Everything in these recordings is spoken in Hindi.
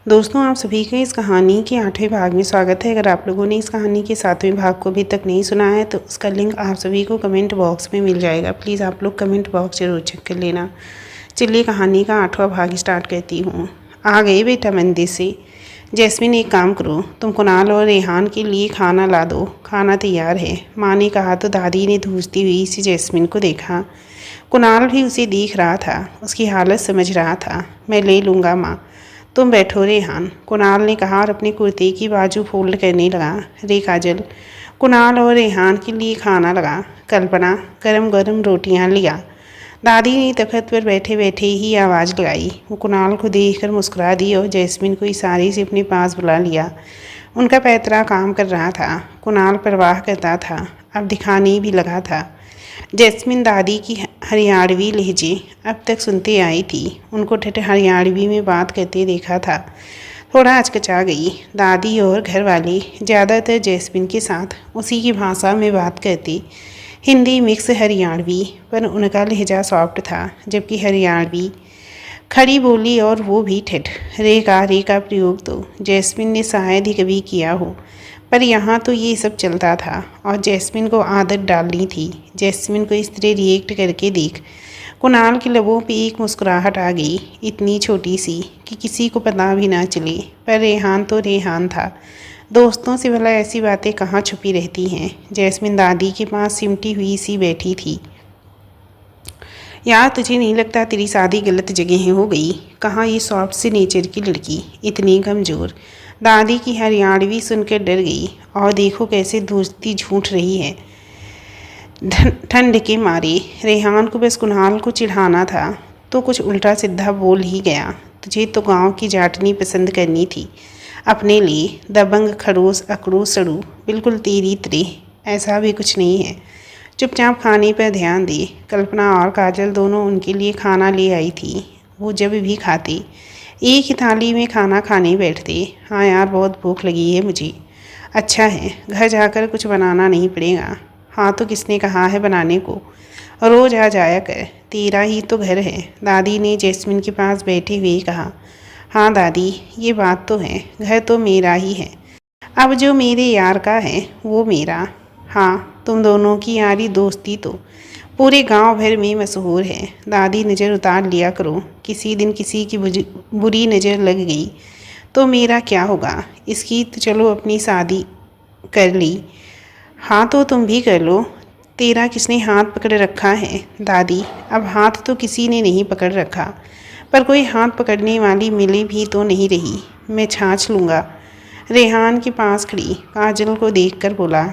दोस्तों, आप सभी का इस कहानी के 8वें भाग में स्वागत है। अगर आप लोगों ने इस कहानी के 7वें भाग को अभी तक नहीं सुना है तो उसका लिंक आप सभी को कमेंट बॉक्स में मिल जाएगा। प्लीज़ आप लोग कमेंट बॉक्स जरूर चेक कर लेना। चलिए कहानी का 8वां भाग स्टार्ट करती हूँ। आ गए बेटा मंदिर से। जैस्मिन, एक काम करो, तुम कुणाल और रेहान के लिए खाना ला दो। खाना तैयार है, माँ ने कहा तो दादी ने धूसती हुई सी जैस्मिन को देखा। कुणाल भी उसे देख रहा था, उसकी हालत समझ रहा था। मैं ले लूँगा माँ, तुम बैठो रेहान, कुणाल ने कहा और अपने कुर्ते की बाजू फोल्ड करने लगा। रे काजल, कुणाल और रेहान के लिए खाना लगा। कल्पना, गरम गरम रोटियां लिया। दादी ने तख्त पर बैठे बैठे ही आवाज़ लगाई। वो कुणाल को देखकर मुस्कुरा दी और जैस्मिन को इशारे से अपने पास बुला लिया। उनका पैतरा काम कर रहा था। कुणाल परवाह करता था, अब दिखाने भी लगा था। जैस्मिन दादी की हरियाणवी लहजे अब तक सुनते आई थी। उनको ठठ हरियाणवी में बात करते देखा था। थोड़ा हचकिचा गई। दादी और घर वाले ज़्यादातर जैस्मिन के साथ उसी की भाषा में बात करते, हिंदी मिक्स हरियाणवी, पर उनका लहजा सॉफ्ट था, जबकि हरियाणवी खड़ी बोली और वो भी ठठ। रे का प्रयोग तो जैस्मिन ने शायद ही कभी किया हो, पर यहाँ तो ये सब चलता था और जैस्मिन को आदत डालनी थी। जैस्मिन को इस तरह रिएक्ट करके देख कुणाल के लबों पे एक मुस्कुराहट आ गई, इतनी छोटी सी कि किसी को पता भी ना चले। पर रेहान तो रेहान था। दोस्तों से भला ऐसी बातें कहाँ छुपी रहती हैं। जैस्मिन दादी के पास सिमटी हुई सी बैठी थी। यार, तुझे नहीं लगता तेरी शादी गलत जगह हो गई? कहाँ ये सॉफ्ट से नेचर की लड़की इतनी कमज़ोर। दादी की हरियाणवी सुनकर डर गई। और देखो कैसे दोस्ती झूठ रही है ठंड के मारे। रेहान को बस कुणाल को चिढ़ाना था तो कुछ उल्टा सीधा बोल ही गया। तुझे तो गांव की जाटनी पसंद करनी थी अपने लिए, दबंग, खड़ूस, अकड़ू, सड़ू, बिल्कुल तेरी तरह। ऐसा भी कुछ नहीं है, चुपचाप खाने पर ध्यान दे। कल्पना और काजल दोनों उनके लिए खाना ले आई थी। वो जब भी खाती एक ही थाली में खाना खाने बैठते। हाँ यार, बहुत भूख लगी है मुझे। अच्छा है, घर जाकर कुछ बनाना नहीं पड़ेगा। हाँ तो किसने कहा है बनाने को? रोज़ आ जाया कर, तेरा ही तो घर है, दादी ने जैस्मिन के पास बैठे हुए कहा। हाँ दादी, ये बात तो है, घर तो मेरा ही है। अब जो मेरे यार का है वो मेरा। हाँ, तुम दोनों की यारी दोस्ती तो पूरे गांव भर में मशहूर है। दादी, नज़र उतार लिया करो, किसी दिन किसी की बुरी नज़र लग गई तो मेरा क्या होगा? इसकी तो चलो अपनी शादी कर ली। हाँ तो तुम भी कर लो। तेरा किसने हाथ पकड़ रखा है? दादी, अब हाथ तो किसी ने नहीं पकड़ रखा, पर कोई हाथ पकड़ने वाली मिली भी तो नहीं रही। मैं छाछ लूँगा। रेहान के पास खड़ी काजल को देखकर बोला।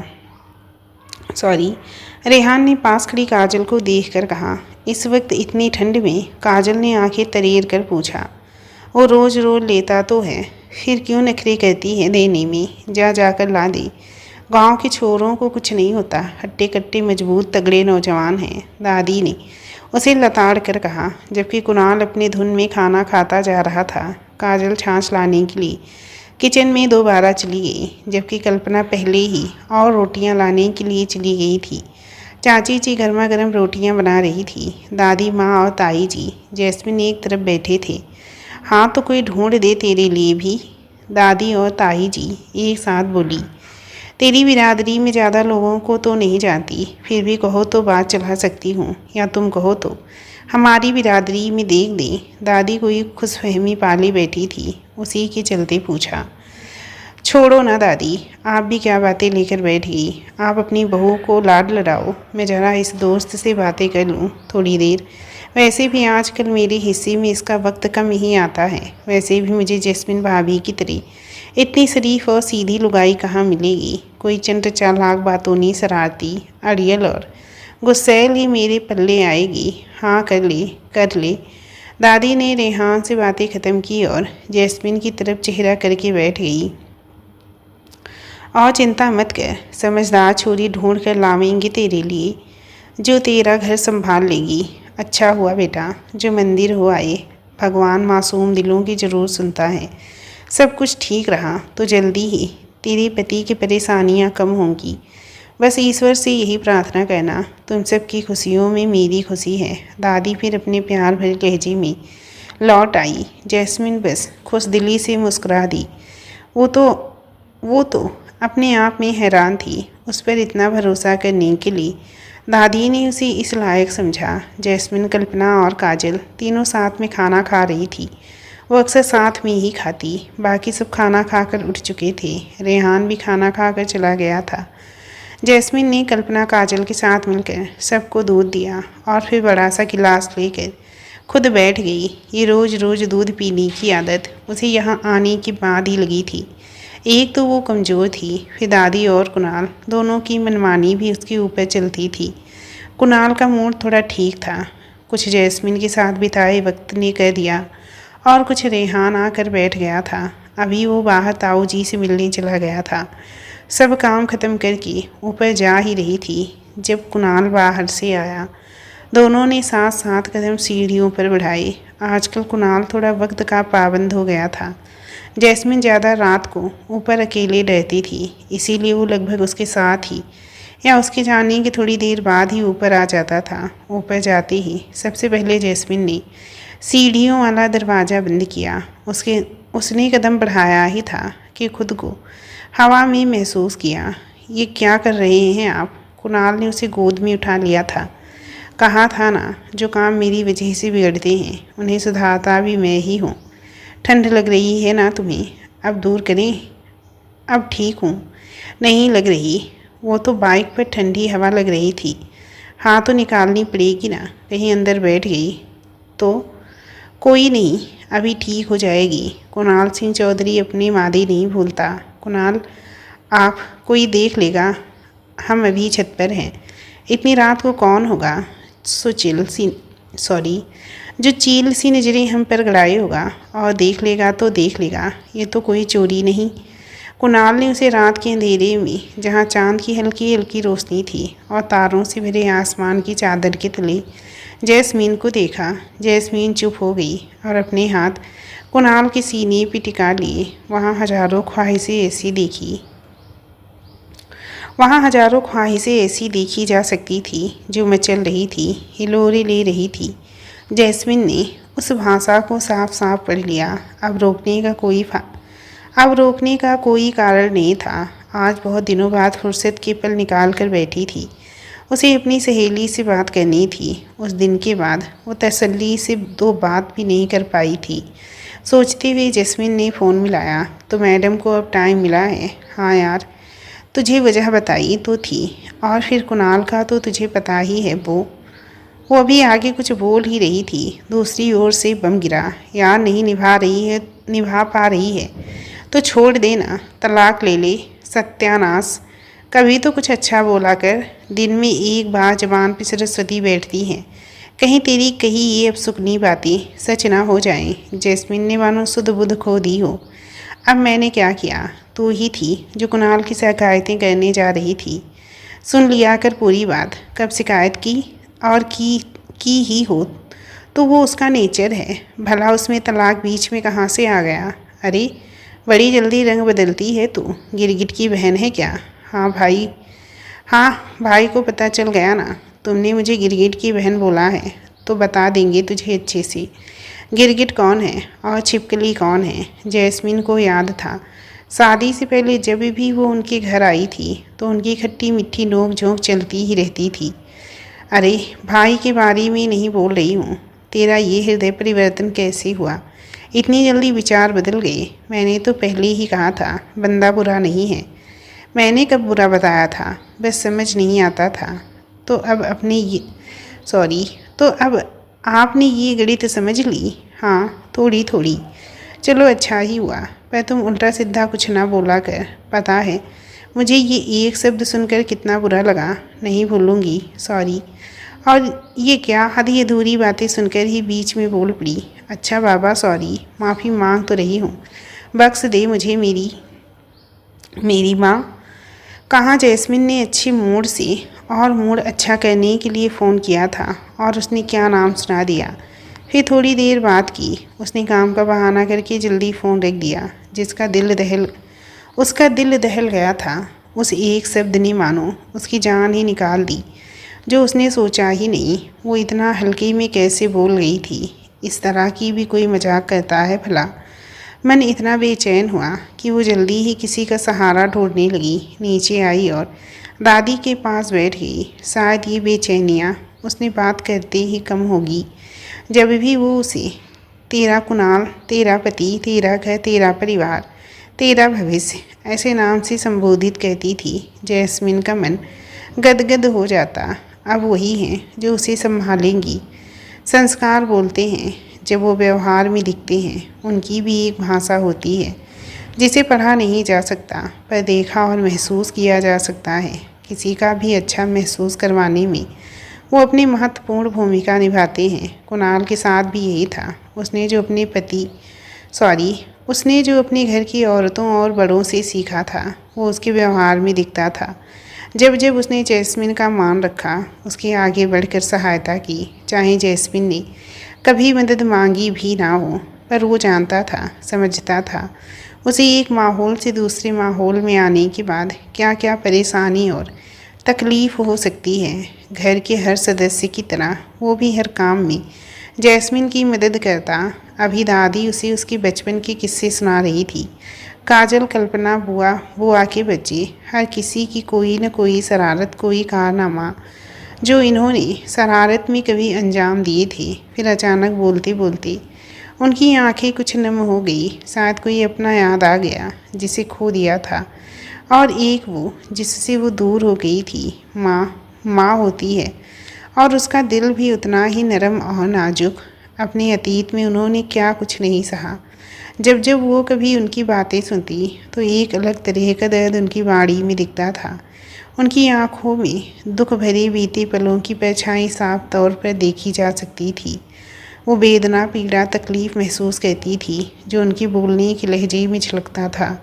रेहान ने पास खड़ी काजल को देखकर कहा। इस वक्त इतनी ठंड में? काजल ने आंखें तरेर कर पूछा। वो रोज़ रोज़ लेता तो है, फिर क्यों नखरे करती है देने में? जा जाकर ला दे। गांव के छोरों को कुछ नहीं होता, हट्टे कट्टे मजबूत तगड़े नौजवान हैं, दादी ने उसे लताड़ कर कहा, जबकि कुणाल अपने धुन में खाना खाता जा रहा था। काजल छाछ लाने के लिए किचन में दोबारा चली गई, जबकि कल्पना पहले ही और रोटियां लाने के लिए चली गई थी। चाची जी गर्मा गर्म रोटियां बना रही थी। दादी, माँ और ताई जी जैस्मिन एक तरफ बैठे थे। हाँ तो कोई ढूंढ दे तेरे लिए भी, दादी और ताई जी एक साथ बोली। तेरी बिरादरी में ज़्यादा लोगों को तो नहीं जानती, फिर भी कहो तो बात चला सकती हूँ, या तुम कहो तो हमारी बिरादरी में देख दे। दादी कोई खुशफहमी पाली बैठी थी, उसी के चलते पूछा। छोड़ो ना दादी, आप भी क्या बातें लेकर बैठ गई। आप अपनी बहू को लाड लड़ाओ, मैं ज़रा इस दोस्त से बातें कर लूँ थोड़ी देर। वैसे भी आजकल मेरे हिस्से में इसका वक्त कम ही आता है। वैसे भी मुझे जैस्मिन भाभी की तरह इतनी शरीफ और सीधी लुगाई कहाँ मिलेगी? कोई चंट चालाक बातों शरारती, अड़ियल और गुस्सैल ही मेरे पल्ले आएगी। हाँ कर ले। दादी ने रेहान से बातें ख़त्म की और जैस्मिन की तरफ चेहरा करके बैठ गई। और चिंता मत कर, समझदार छोरी ढूंढ कर लावेंगे तेरे लिए, जो तेरा घर संभाल लेगी। अच्छा हुआ बेटा जो मंदिर हो आए, भगवान मासूम दिलों की ज़रूर सुनता है। सब कुछ ठीक रहा तो जल्दी ही तेरे पति की परेशानियां कम होंगी। बस ईश्वर से यही प्रार्थना करना, तुम सब की खुशियों में मेरी खुशी है। दादी फिर अपने प्यार भरे लहजे में लौट आई। जैस्मिन बस खुशदिली से मुस्कुरा दी। वो तो अपने आप में हैरान थी। उस पर इतना भरोसा करने के लिए दादी ने उसे इस लायक समझा। जैस्मिन, कल्पना और काजल तीनों साथ में खाना खा रही थी। वो अक्सर साथ में ही खाती। बाकी सब खाना खाकर उठ चुके थे। रेहान भी खाना खाकर चला गया था। जैस्मिन ने कल्पना, काजल के साथ मिलकर सबको दूध दिया और फिर बड़ा सा गिलास लेकर खुद बैठ गई। ये रोज़ रोज़ दूध पीने की आदत उसे यहाँ आने के बाद ही लगी थी। एक तो वो कमज़ोर थी, फिर दादी और कुणाल दोनों की मनमानी भी उसके ऊपर चलती थी। कुणाल का मूड थोड़ा ठीक था। कुछ जैस्मिन के साथ बिताए वक्त ने कर दिया और कुछ रेहान आकर बैठ गया था। अभी वो बाहर ताऊ जी से मिलने चला गया था। सब काम ख़त्म करके ऊपर जा ही रही थी जब कुणाल बाहर से आया। दोनों ने साथ साथ कदम सीढ़ियों पर बढ़ाए। आजकल कुणाल थोड़ा वक्त का पाबंद हो गया था। जैस्मिन ज़्यादा रात को ऊपर अकेले रहती थी, इसीलिए वो लगभग उसके साथ ही या उसके जाने के थोड़ी देर बाद ही ऊपर आ जाता था। ऊपर जाते ही सबसे पहले जैस्मिन ने सीढ़ियों वाला दरवाज़ा बंद किया। उसने कदम बढ़ाया ही था कि खुद को हवा में महसूस किया। ये क्या कर रहे हैं आप? कुणाल ने उसे गोद में उठा लिया था। कहा था ना, जो काम मेरी वजह से बिगड़ते हैं उन्हें सुधारता भी मैं ही हूँ। ठंड लग रही है ना तुम्हें? अब दूर करें? अब ठीक हूँ। नहीं लग रही। वो तो बाइक पर ठंडी हवा लग रही थी। हाँ तो निकालनी पड़ेगी ना। कहीं अंदर बैठ गई तो? कोई नहीं, अभी ठीक हो जाएगी। कुणाल सिंह चौधरी अपने वादे नहीं भूलता। कुणाल, आप कोई देख लेगा, हम अभी छत पर हैं। इतनी रात को कौन होगा जो चील सी नज़रें हम पर गड़ाए होगा और देख लेगा तो देख लेगा। ये तो कोई चोरी नहीं। कुणाल ने उसे रात के अंधेरे में, जहाँ चांद की हल्की हल्की रोशनी थी और तारों से भरे आसमान की चादर के तले जैस्मीन को देखा। जैस्मीन चुप हो गई और अपने हाथ कुणाल के सीने पे टिका लिए। वहाँ हजारों ख्वाहिशें ऐसी देखी जा सकती थी जो मचल रही थी, हिलोरे ले रही थी। जैस्मिन ने उस भाषा को साफ साफ पढ़ लिया। अब रोकने का कोई कारण नहीं था। आज बहुत दिनों बाद फुर्सत के पल निकाल कर बैठी थी। उसे अपनी सहेली से बात करनी थी। उस दिन के बाद वो तसल्ली से दो बात भी नहीं कर पाई थी। सोचते हुए जैस्मिन ने फ़ोन मिलाया तो मैडम को अब टाइम मिला है। हाँ यार, तुझे वजह बताई तो थी। और फिर कुणाल का तो तुझे पता ही है। वो अभी आगे कुछ बोल ही रही थी, दूसरी ओर से बम गिरा। यार नहीं निभा पा रही है तो छोड़ देना, तलाक ले ले। सत्यानाश, कभी तो कुछ अच्छा बोला कर। दिन में एक बार जबान पे सरस्वती बैठती हैं। कहीं तेरी कही ये अपसुकनी बातें सच ना हो जाएं। जैस्मिन ने मानो सुध बुध खो दी हो। अब मैंने क्या किया? तू ही थी जो कुणाल की शिकायतें करने जा रही थी। सुन लिया कर पूरी बात। कब शिकायत की? और की ही हो तो वो उसका नेचर है। भला उसमें तलाक बीच में कहाँ से आ गया? अरे बड़ी जल्दी रंग बदलती है तू। गिरगिट की बहन है क्या? हाँ भाई को पता चल गया ना। तुमने मुझे गिरगिट की बहन बोला है तो बता देंगे तुझे अच्छे से। गिरगिट कौन है और छिपकली कौन है? जैस्मिन को याद था, शादी से पहले जब भी वो उनके घर आई थी तो उनकी खट्टी मीठी नोक झोंक चलती ही रहती थी। अरे भाई के बारे में नहीं बोल रही हूँ। तेरा ये हृदय परिवर्तन कैसे हुआ? इतनी जल्दी विचार बदल गए? मैंने तो पहले ही कहा था बंदा बुरा नहीं है। मैंने कब बुरा बताया था? बस समझ नहीं आता था। तो अब आपने ये गणित समझ ली? हाँ थोड़ी थोड़ी। चलो अच्छा ही हुआ, पर तुम उल्टा सीधा कुछ ना बोला कर। पता है मुझे ये एक शब्द सुनकर कितना बुरा लगा। नहीं भूलूंगी, सॉरी। और ये क्या आधी अधूरी बातें सुनकर ही बीच में बोल पड़ी। अच्छा बाबा सॉरी, माफ़ी मांग तो रही हूँ, बख्श दे मुझे मेरी माँ। कहाँ जैस्मिन ने अच्छे मूड से और मूड अच्छा करने के लिए फ़ोन किया था और उसने क्या नाम सुना दिया। फिर थोड़ी देर बात की। उसने काम का बहाना करके जल्दी फ़ोन रख दिया। उसका दिल दहल गया था। उस एक शब्द ने मानो उसकी जान ही निकाल दी, जो उसने सोचा ही नहीं। वो इतना हल्के में कैसे बोल गई थी? इस तरह की भी कोई मजाक करता है भला। मन इतना बेचैन हुआ कि वो जल्दी ही किसी का सहारा ढूंढने लगी। नीचे आई और दादी के पास बैठ गई। शायद ये बेचैनियाँ उसने बात करते ही कम होगी। जब भी वो उसे तेरा कुणाल, तेरा पति, तेरा घर, तेरा परिवार, तेरा भविष्य ऐसे नाम से संबोधित कहती थी, जैस्मिन का मन गदगद हो जाता। अब वही हैं जो उसे संभालेंगी। संस्कार बोलते हैं जब वो व्यवहार में दिखते हैं। उनकी भी एक भाषा होती है जिसे पढ़ा नहीं जा सकता, पर देखा और महसूस किया जा सकता है। किसी का भी अच्छा महसूस करवाने में वो अपनी महत्वपूर्ण भूमिका निभाते हैं। कुणाल के साथ भी यही था। उसने जो अपने घर की औरतों और बड़ों से सीखा था, वो उसके व्यवहार में दिखता था। जब जब उसने जैस्मिन का मान रखा, उसके आगे बढ़कर सहायता की, चाहे जैस्मिन ने कभी मदद मांगी भी ना हो, पर वो जानता था, समझता था उसे एक माहौल से दूसरे माहौल में आने के बाद क्या क्या परेशानी और तकलीफ़ हो सकती है। घर के हर सदस्य की तरह वो भी हर काम में जैस्मिन की मदद करता। अभी दादी उसे उसके बचपन के किस्से सुना रही थी। काजल, कल्पना, बुआ के बच्चे, हर किसी की कोई न कोई शरारत, कोई कारनामा जो इन्होंने शरारत में कभी अंजाम दिए थे। फिर अचानक बोलते बोलते उनकी आंखें कुछ नम हो गई। शायद कोई अपना याद आ गया जिसे खो दिया था, और एक वो जिससे वो दूर हो गई थी। माँ होती है, और उसका दिल भी उतना ही नरम और नाजुक। अपने अतीत में उन्होंने क्या कुछ नहीं सहा। जब जब वो कभी उनकी बातें सुनती तो एक अलग तरह का दर्द उनकी बाड़ी में दिखता था। उनकी आंखों में दुख भरे बीते पलों की परछाई साफ तौर पर देखी जा सकती थी। वो वेदना, पीड़ा, तकलीफ़ महसूस करती थी जो उनकी बोलने के लहजे में झलकता था।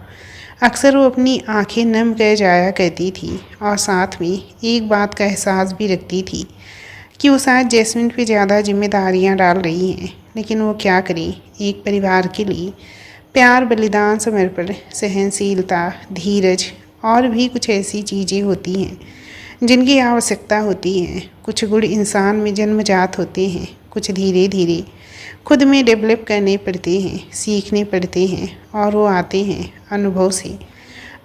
अक्सर वो अपनी आंखें नम कर जाया करती थी, और साथ में एक बात का एहसास भी रखती थी कि वो शायद जैस्मिन पे ज़्यादा जिम्मेदारियां डाल रही हैं। लेकिन वो क्या करे। एक परिवार के लिए प्यार, बलिदान, समर्पण, सहनशीलता, धीरज और भी कुछ ऐसी चीज़ें होती हैं जिनकी आवश्यकता होती है। कुछ गुण इंसान में जन्मजात होते हैं, कुछ धीरे धीरे खुद में डेवलप करने पड़ते हैं, सीखने पड़ते हैं, और वो आते हैं अनुभव से,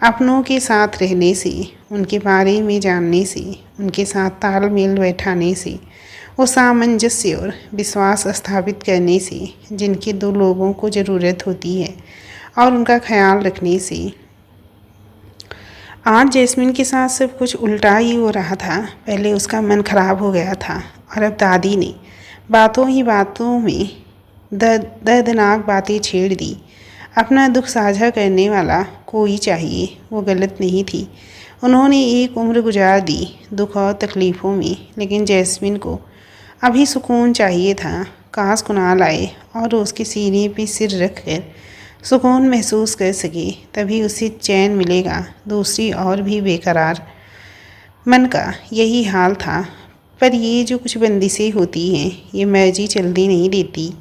अपनों के साथ रहने से, उनके बारे में जानने से, उनके साथ तालमेल बैठाने से, वो सामंजस्य और विश्वास स्थापित करने से, जिनके दो लोगों को ज़रूरत होती है, और उनका ख्याल रखने से। आज जैस्मिन के साथ सब कुछ उल्टा ही हो रहा था। पहले उसका मन खराब हो गया था, और अब दादी ने बातों ही बातों में दर्दनाक बातें छेड़ दी। अपना दुख साझा करने वाला कोई चाहिए, वो गलत नहीं थी। उन्होंने एक उम्र गुजार दी दुख और तकलीफ़ों में, लेकिन जैस्मिन को अभी सुकून चाहिए था। काश कुणाल आए और उसके सीने पे सिर रख कर सुकून महसूस कर सके, तभी उसे चैन मिलेगा। दूसरी और भी बेकरार मन का यही हाल था। पर ये जो कुछ बंदिशें होती हैं, ये मर्जी चलती नहीं देती।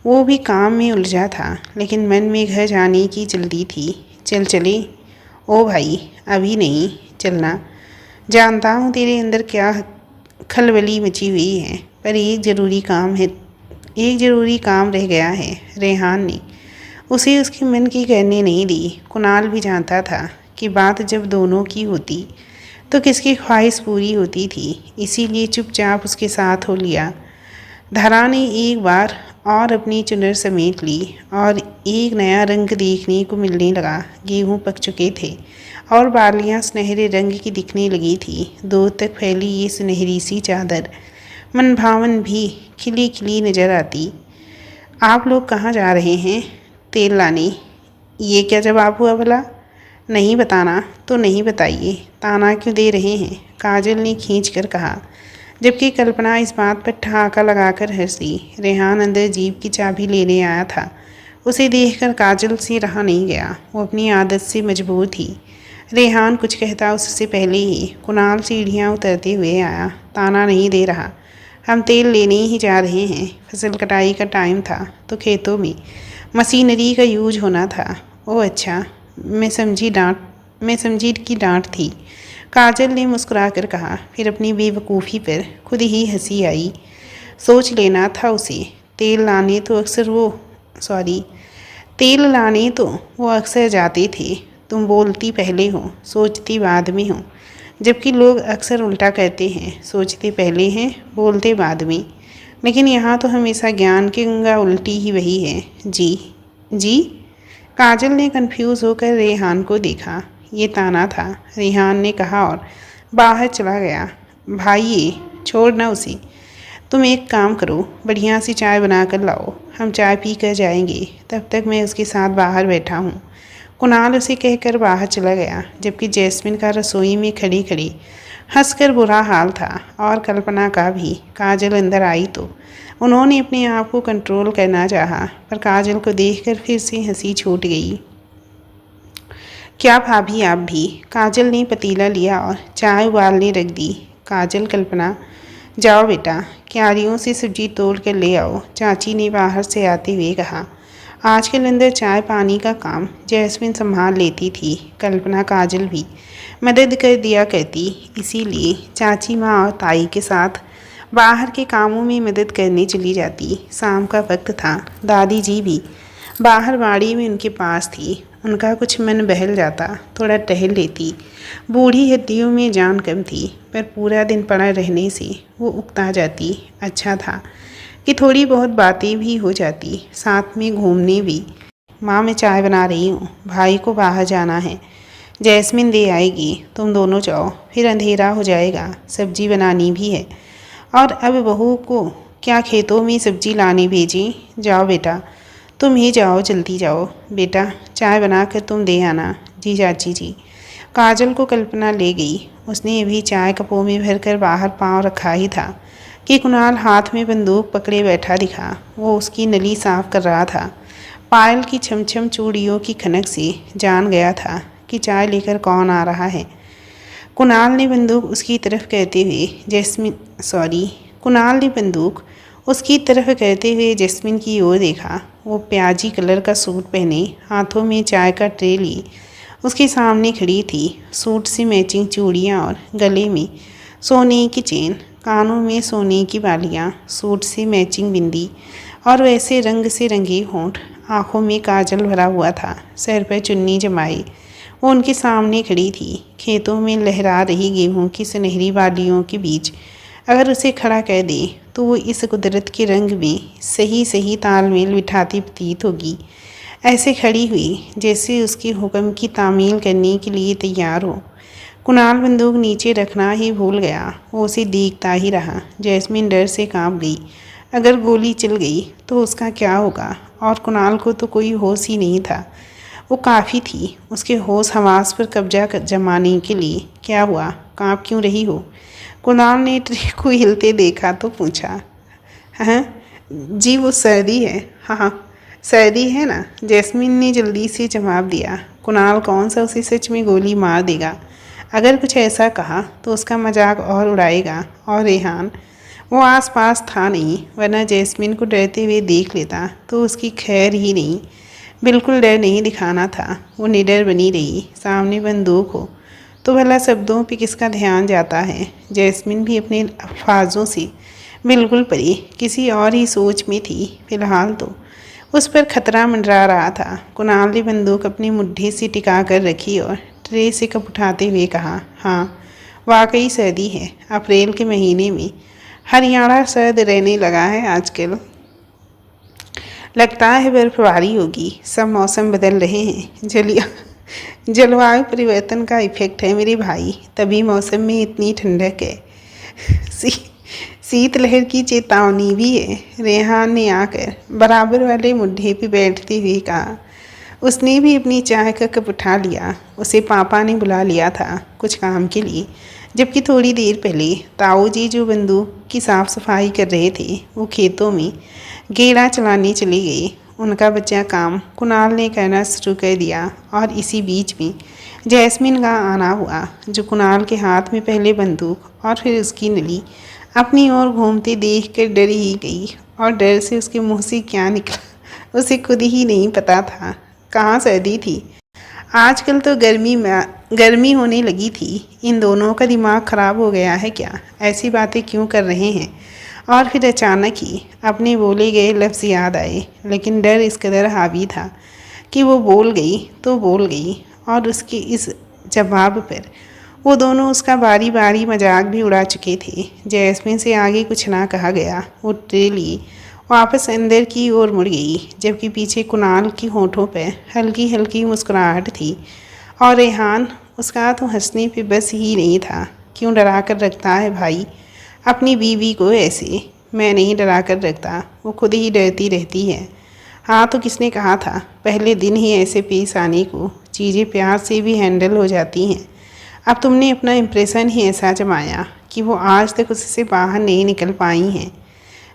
वो भी काम में उलझा था, लेकिन मन में घर जाने की जल्दी थी। चले। ओ भाई, अभी नहीं चलना। जानता हूँ तेरे अंदर क्या खलबली मची हुई है, पर एक ज़रूरी काम रह गया है। रेहान ने उसे उसके मन की करने नहीं दी। कुणाल भी जानता था कि बात जब दोनों की होती तो किसकी ख्वाहिश पूरी होती थी, इसीलिए चुपचाप उसके साथ हो लिया। धरा ने एक बार और अपनी चुनर समेट ली, और एक नया रंग देखने को मिलने लगा। गेहूँ पक चुके थे, और बालियाँ सुनहरे रंग की दिखने लगी थी। दूर तक फैली ये सुनहरी सी चादर मनभावन भी खिली खिली नजर आती। आप लोग कहाँ जा रहे हैं? तेल लाने। ये क्या जवाब हुआ भला? नहीं बताना तो नहीं बताइए, ताना क्यों दे रहे हैं? काजल ने खींच कर कहा, जबकि कल्पना इस बात पर ठहाका लगाकर हंसी। रेहान अंदर जीप की चाबी लेने आया था। उसे देखकर काजल से रहा नहीं गया। वो अपनी आदत से मजबूर थी। रेहान कुछ कहता उससे पहले ही कुणाल सीढ़ियाँ उतरते हुए आया। ताना नहीं दे रहा, हम तेल लेने ही जा रहे हैं। फसल कटाई का टाइम था तो खेतों में मशीनरी का यूज होना था। ओह अच्छा, मैं समझी कि डांट थी, काजल ने मुस्कुराकर कहा। फिर अपनी बेवकूफ़ी पर खुद ही हंसी आई। सोच लेना था उसे, तेल लाने तो अक्सर वो सॉरी तेल लाने तो वो अक्सर जाते थे। तुम बोलती पहले हो, सोचती बाद में हो, जबकि लोग अक्सर उल्टा कहते हैं, सोचते पहले हैं, बोलते बाद में। लेकिन यहाँ तो हमेशा ज्ञान की गंगा उल्टी ही वही है। जी जी। काजल ने कंफ्यूज होकर रेहान को देखा। ये ताना था, रेहान ने कहा और बाहर चला गया। भाई ये छोड़ ना उसे। तुम एक काम करो, बढ़िया सी चाय बना कर लाओ, हम चाय पी कर जाएंगे, तब तक मैं उसके साथ बाहर बैठा हूँ। कुणाल उसे कहकर बाहर चला गया, जबकि जैस्मिन का रसोई में खड़ी खड़ी हंसकर बुरा हाल था, और कल्पना का भी। काजल अंदर आई तो उन्होंने अपने आप को कंट्रोल करना चाहा, पर काजल को देखकर फिर से हंसी छूट गई। क्या भाभी आप भी? काजल ने पतीला लिया और चाय उबालने रख दी। काजल, कल्पना, जाओ बेटा, क्यारियों से सब्जी तोड़ कर ले आओ, चाची ने बाहर से आते हुए कहा। आजकल अंदर चाय पानी का काम जैस्मिन संभाल लेती थी। कल्पना, काजल भी मदद कर दिया करती, इसीलिए चाची माँ और ताई के साथ बाहर के कामों में मदद करने चली जाती। शाम का वक्त था, दादी जी भी बाहर बाड़ी में उनके पास थी। उनका कुछ मन बहल जाता, थोड़ा टहल लेती। बूढ़ी हड्डियों में जान कम थी, पर पूरा दिन पड़ा रहने से वो उकता जाती। अच्छा था कि थोड़ी बहुत बातें भी हो जाती, साथ में घूमने भी। माँ, मैं चाय बना रही हूँ, भाई को बाहर जाना है, जैस्मिन दे आएगी, तुम दोनों जाओ, फिर अंधेरा हो जाएगा, सब्जी बनानी भी है। और अब बहू को क्या खेतों में सब्जी लाने भेजें? जाओ बेटा, तुम ही जाओ, जल्दी जाओ। बेटा, चाय बना कर तुम दे आना। जी चाची जी। काजल को कल्पना ले गई। उसने अभी चाय कपों में भरकर बाहर पाँव रखा ही था कि कुणाल हाथ में बंदूक पकड़े बैठा दिखा। वो उसकी नली साफ कर रहा था। पायल की छमछम चूड़ियों की खनक से जान गया था कि चाय लेकर कौन आ रहा है। कुणाल ने बंदूक उसकी तरफ करते हुए जैस्मिन की ओर देखा। वो प्याजी कलर का सूट पहने, हाथों में चाय का ट्रे लिए उसके सामने खड़ी थी। सूट से मैचिंग चूड़ियाँ और गले में सोने की चेन, कानों में सोने की बालियाँ, सूट से मैचिंग बिंदी और वैसे रंग से रंगे होंठ, आँखों में काजल भरा हुआ था, सर पर चुन्नी जमाई वो उनके सामने खड़ी थी। खेतों में लहरा रही गेहूं की सुनहरी बालियों के बीच अगर उसे खड़ा कर दे तो वो इस कुदरत के रंग में सही सही तालमेल बिठाती प्रतीत होगी। ऐसे खड़ी हुई जैसे उसके हुक्म की तामील करने के लिए तैयार हो। कुणाल बंदूक नीचे रखना ही भूल गया। वो उसे देखता ही रहा। जैस्मिन डर से कांप गई। अगर गोली चल गई तो उसका क्या होगा? और कुणाल को तो कोई होश ही नहीं था। वो काफ़ी थी उसके होश हवास पर कब्जा जमाने के लिए। क्या हुआ, काँप क्यों रही हो? कुणाल ने ट्रे को हिलते देखा तो पूछा। हाँ जी, वो सर्दी है। हाँ, सर्दी है ना, जैस्मिन ने जल्दी से जवाब दिया। कुणाल कौन सा उसे सच में गोली मार देगा? अगर कुछ ऐसा कहा तो उसका मजाक और उड़ाएगा। और रेहान, वो आसपास था नहीं, वरना जैस्मिन को डरते हुए देख लेता तो उसकी खैर ही नहीं। बिल्कुल डर नहीं दिखाना था। वो निडर बनी रही। सामने बंदूक हो तो भला शब्दों पे किसका ध्यान जाता है? जैस्मिन भी अपने अल्फाजों से बिल्कुल परी किसी और ही सोच में थी। फिलहाल तो उस पर खतरा मंडरा रहा था। कुणाल ने बंदूक अपनी मुट्ठी से टिका कर रखी और ट्रे से कप उठाते हुए कहा, हाँ वाकई सर्दी है। अप्रैल के महीने में हरियाणा सर्द रहने लगा है आजकल। लगता है बर्फबारी होगी। सब मौसम बदल रहे हैं। जलवायु परिवर्तन का इफेक्ट है मेरे भाई, तभी मौसम में इतनी ठंडक है। शीतलहर की चेतावनी भी है। रेहान ने आकर बराबर वाले मुड्ढे पे बैठते हुए कहा। उसने भी अपनी चाय का कप उठा लिया। उसे पापा ने बुला लिया था कुछ काम के लिए, जबकि थोड़ी देर पहले ताऊ जी जो बंदूक की साफ सफाई कर रहे थे वो खेतों में गेड़ा चलाने चले गए। उनका बच्चा काम कुणाल ने करना शुरू कर दिया और इसी बीच में जैस्मिन का आना हुआ, जो कुणाल के हाथ में पहले बंदूक और फिर उसकी नली अपनी ओर घूमते देख कर डर ही गई। और डर से उसके मुंह से क्या निकला उसे खुद ही नहीं पता था। कहाँ सर्दी थी, आजकल तो गर्मी होने लगी थी। इन दोनों का दिमाग ख़राब हो गया है क्या? ऐसी बातें क्यों कर रहे हैं? और फिर अचानक ही अपने बोले गए लफ्ज़ याद आए, लेकिन डर इस कदर हावी था कि वो बोल गई तो बोल गई। और उसके इस जवाब पर वो दोनों उसका बारी बारी मजाक भी उड़ा चुके थे। जैस्मिन से आगे कुछ ना कहा गया। वो ट्रे लिए वापस अंदर की ओर मुड़ गई, जबकि पीछे कुणाल की होठों पर हल्की हल्की मुस्कुराहट थी। और रेहान, उसका तो हंसने पे बस ही नहीं था। क्यों डरा कर रखता है भाई अपनी बीवी को ऐसे? मैं नहीं डरा कर रखता, वो खुद ही डरती रहती है। हाँ तो किसने कहा था पहले दिन ही ऐसे पेश आने को? चीज़ें प्यार से भी हैंडल हो जाती हैं। अब तुमने अपना इम्प्रेशन ही ऐसा जमाया कि वो आज तक उससे बाहर नहीं निकल पाई हैं।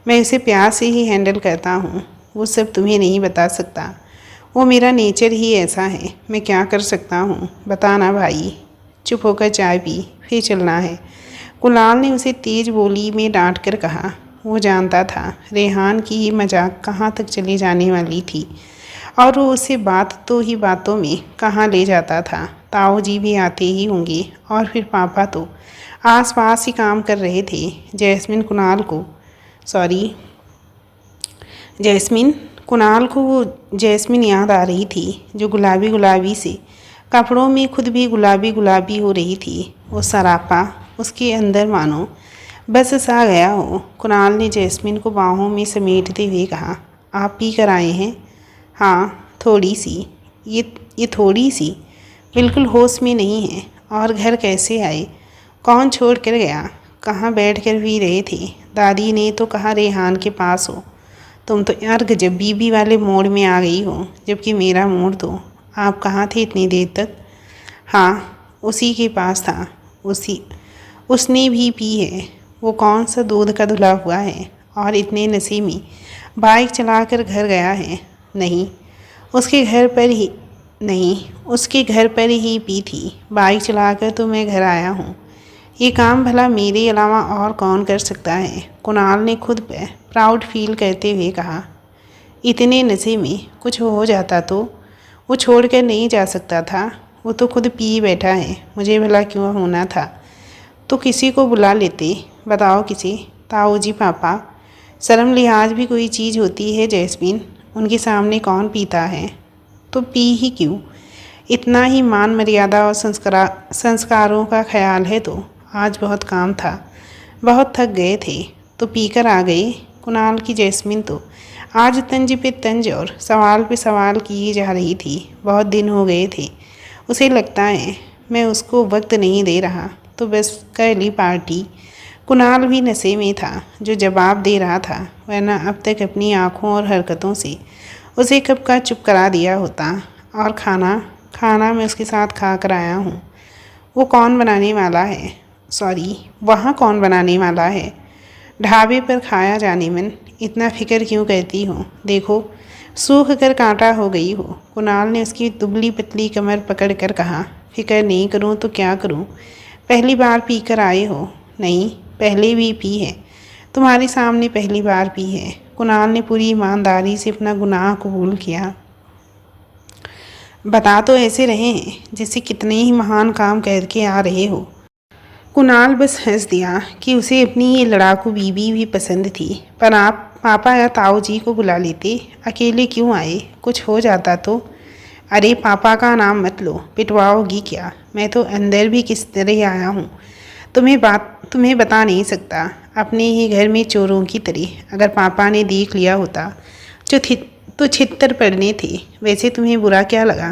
मैं उसे प्यार से ही हैंडल करता हूँ, वो सब तुम्हें नहीं बता सकता। वो मेरा नेचर ही ऐसा है, मैं क्या कर सकता हूँ? बताना भाई। चुप होकर चाय पी, फिर चलना है। कुणाल ने उसे तेज बोली में डांट कर कहा। वो जानता था रेहान की ये मजाक कहाँ तक चली जाने वाली थी, और वो उसे बात तो ही बातों में कहाँ ले जाता था। ताऊ जी भी आते ही होंगे, और फिर पापा तो आस पास ही काम कर रहे थे। जैस्मिन कुणाल को वो जैस्मिन याद आ रही थी, जो गुलाबी गुलाबी से कपड़ों में खुद भी गुलाबी गुलाबी हो रही थी। वो सरापा उसके अंदर मानो बस सा गया हो। कुणाल ने जैस्मिन को बाहों में समेटते हुए कहा, आप पी कर आए हैं? हाँ थोड़ी सी। ये थोड़ी सी बिल्कुल होश में नहीं है। और घर कैसे आए? कौन छोड़ कर गया? कहाँ बैठ कर पी रहे थे? दादी ने तो कहा रेहान के पास हो। तुम तो यार गजब बीबी वाले मोड़ में आ गई हो, जबकि मेरा मोड़ तो। आप कहाँ थे इतनी देर तक? हाँ उसी के पास था। उसने भी पी है। वो कौन सा दूध का धुला हुआ है और इतने नशे में बाइक चलाकर घर गया है? नहीं उसके घर पर ही पी थी। बाइक चलाकर तो मैं घर आया हूँ। ये काम भला मेरे अलावा और कौन कर सकता है? कुणाल ने खुद पे प्राउड फील करते हुए कहा। इतने नशे में कुछ हो जाता तो? वो छोड़ कर नहीं जा सकता था। वो तो खुद पी बैठा है, मुझे भला क्यों होना था? तो किसी को बुला लेते। बताओ किसे? ताऊ जी, पापा। शर्म लिहाज भी कोई चीज़ होती है जैस्मिन, उनके सामने कौन पीता है? तो पी ही क्यों? इतना ही मान मर्यादा और संस्कारों का ख्याल है तो आज बहुत काम था, बहुत थक गए थे तो पीकर आ गए। कुणाल की जैस्मिन तो आज तंज पे तंज और सवाल पे सवाल किए जा रही थी। बहुत दिन हो गए थे। उसे लगता है मैं उसको वक्त नहीं दे रहा तो बस कर ली पार्टी। कुणाल भी नशे में था जो जवाब दे रहा था, वरना अब तक अपनी आँखों और हरकतों से उसे कब का चुप करा दिया होता। और खाना मैं उसके साथ खा कर आया हूँ। वो कौन बनाने वाला है? वहाँ कौन बनाने वाला है? ढाबे पर खाया जाने मन। इतना फिक्र क्यों करती हो? देखो सूख कर कांटा हो गई हो। कुणाल ने उसकी दुबली पतली कमर पकड़ कर कहा। फिक्र नहीं करूँ तो क्या करूँ? पहली बार पी कर आए हो? नहीं, पहले भी पी है, तुम्हारे सामने पहली बार पी है। कुणाल ने पूरी ईमानदारी से अपना गुनाह कबूल किया। बता तो ऐसे रहे हैं जैसे कितने ही महान काम करके आ रहे हो। कुणाल बस हंस दिया कि उसे अपनी ये लड़ाकू बीवी भी पसंद थी। पर आप पापा या ताऊ जी को बुला लेते, अकेले क्यों आए? कुछ हो जाता तो? अरे पापा का नाम मत लो, पिटवाओगी क्या? मैं तो अंदर भी किस तरह आया हूँ तुम्हें बता नहीं सकता। अपने ही घर में चोरों की तरह अगर पापा ने देख लिया होता तो छितर पड़ने थे। वैसे तुम्हें बुरा क्या लगा?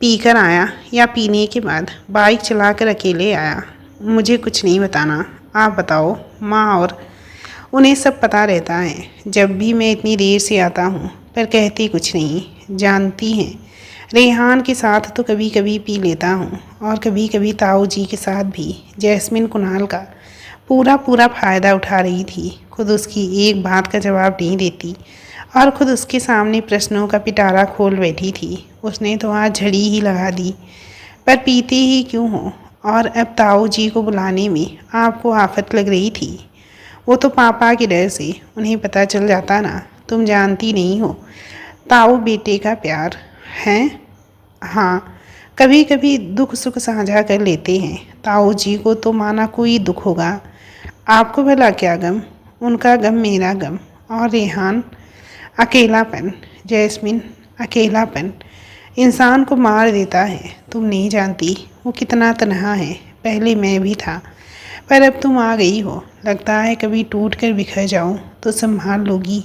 पीकर आया या पीने के बाद बाइक चलाकर अकेले आया? मुझे कुछ नहीं बताना, आप बताओ। माँ और उन्हें सब पता रहता है जब भी मैं इतनी देर से आता हूँ, पर कहती कुछ नहीं। जानती हैं रेहान के साथ तो कभी कभी पी लेता हूँ, और कभी कभी ताऊ जी के साथ भी। जैस्मिन कुणाल का पूरा फ़ायदा उठा रही थी। खुद उसकी एक बात का जवाब नहीं देती और खुद उसके सामने प्रश्नों का पिटारा खोल बैठी थी। उसने तो आज झड़ी ही लगा दी। पर पीते ही क्यों हो? और अब ताऊ जी को बुलाने में आपको आफत लग रही थी? वो तो पापा के डर से, उन्हें पता चल जाता ना। तुम जानती नहीं हो ताऊ बेटे का प्यार है। हाँ, कभी कभी दुख सुख साझा कर लेते हैं। ताऊ जी को तो माना कोई दुख होगा। आपको भला क्या गम? उनका गम मेरा गम। और रेहान, अकेलापन। जैस्मिन, अकेलापन इंसान को मार देता है। तुम नहीं जानती वो कितना तन्हा है। पहले मैं भी था, पर अब तुम आ गई हो। लगता है कभी टूट कर बिखर जाऊं तो संभाल लोगी।